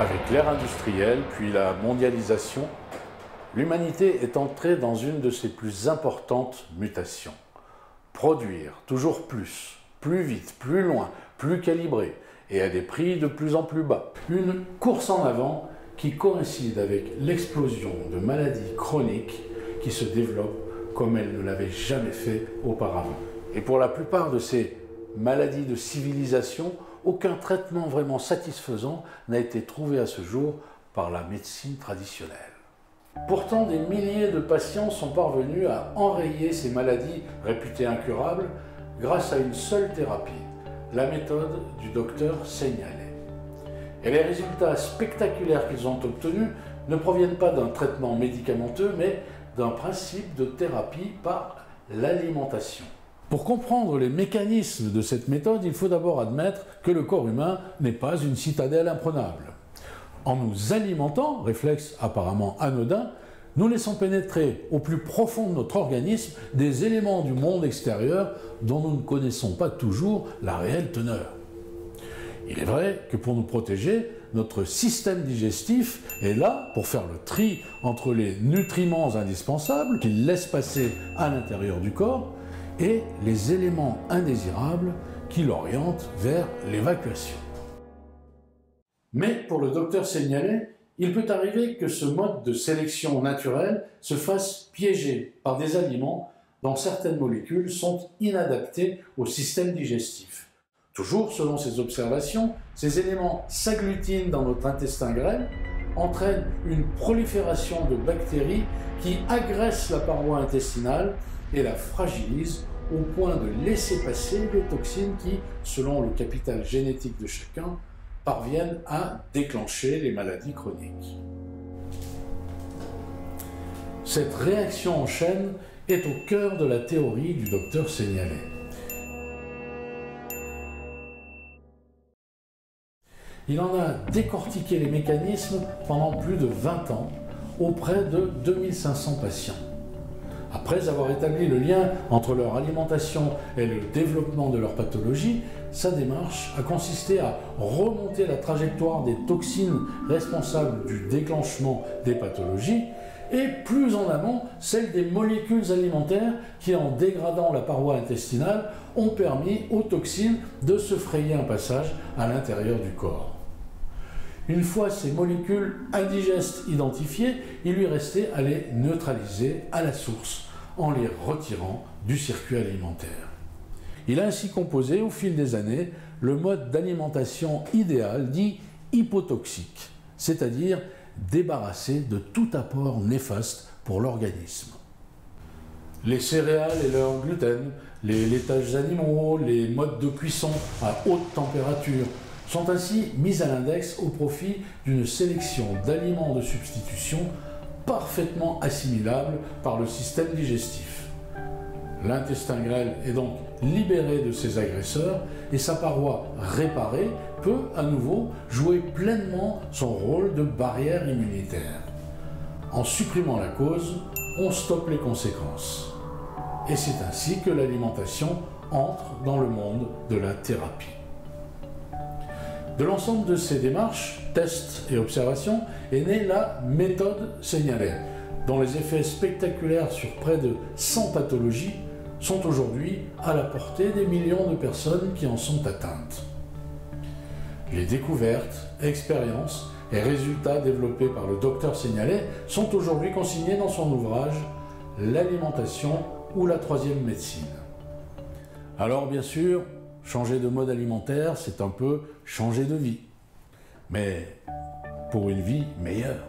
Avec l'ère industrielle, puis la mondialisation, l'humanité est entrée dans une de ses plus importantes mutations. Produire toujours plus, plus vite, plus loin, plus calibré et à des prix de plus en plus bas. Une course en avant qui coïncide avec l'explosion de maladies chroniques qui se développent comme elles ne l'avaient jamais fait auparavant. Et pour la plupart de ces maladies de civilisation, aucun traitement vraiment satisfaisant n'a été trouvé à ce jour par la médecine traditionnelle. Pourtant, des milliers de patients sont parvenus à enrayer ces maladies réputées incurables grâce à une seule thérapie, la méthode du docteur Seignalé. Et les résultats spectaculaires qu'ils ont obtenus ne proviennent pas d'un traitement médicamenteux, mais d'un principe de thérapie par l'alimentation. Pour comprendre les mécanismes de cette méthode, il faut d'abord admettre que le corps humain n'est pas une citadelle imprenable. En nous alimentant, réflexe apparemment anodin, nous laissons pénétrer au plus profond de notre organisme des éléments du monde extérieur dont nous ne connaissons pas toujours la réelle teneur. Il est vrai que pour nous protéger, notre système digestif est là pour faire le tri entre les nutriments indispensables qu'il laisse passer à l'intérieur du corps et les éléments indésirables qui l'orientent vers l'évacuation. Mais pour le docteur Seignalé, il peut arriver que ce mode de sélection naturelle se fasse piéger par des aliments dont certaines molécules sont inadaptées au système digestif. Toujours selon ses observations, ces éléments s'agglutinent dans notre intestin grêle, entraînent une prolifération de bactéries qui agressent la paroi intestinale et la fragilisent au point de laisser passer des toxines qui, selon le capital génétique de chacun, parviennent à déclencher les maladies chroniques. Cette réaction en chaîne est au cœur de la théorie du docteur Seignalé. Il en a décortiqué les mécanismes pendant plus de 20 ans auprès de 2500 patients. Après avoir établi le lien entre leur alimentation et le développement de leur pathologie, sa démarche a consisté à remonter la trajectoire des toxines responsables du déclenchement des pathologies et plus en amont, celle des molécules alimentaires qui, en dégradant la paroi intestinale, ont permis aux toxines de se frayer un passage à l'intérieur du corps. Une fois ces molécules indigestes identifiées, il lui restait à les neutraliser à la source en les retirant du circuit alimentaire. Il a ainsi composé au fil des années le mode d'alimentation idéal dit hypotoxique, c'est-à-dire débarrassé de tout apport néfaste pour l'organisme. Les céréales et leur gluten, les laitages animaux, les modes de cuisson à haute température sont ainsi mis à l'index au profit d'une sélection d'aliments de substitution parfaitement assimilables par le système digestif. L'intestin grêle est donc libéré de ses agresseurs et sa paroi réparée peut à nouveau jouer pleinement son rôle de barrière immunitaire. En supprimant la cause, on stoppe les conséquences. Et c'est ainsi que l'alimentation entre dans le monde de la thérapie. De l'ensemble de ces démarches, tests et observations, est née la méthode Seignalé, dont les effets spectaculaires sur près de 100 pathologies sont aujourd'hui à la portée des millions de personnes qui en sont atteintes. Les découvertes, expériences et résultats développés par le docteur Seignalé sont aujourd'hui consignés dans son ouvrage « L'alimentation ou la troisième médecine ». Alors bien sûr, changer de mode alimentaire, c'est un peu changer de vie, mais pour une vie meilleure.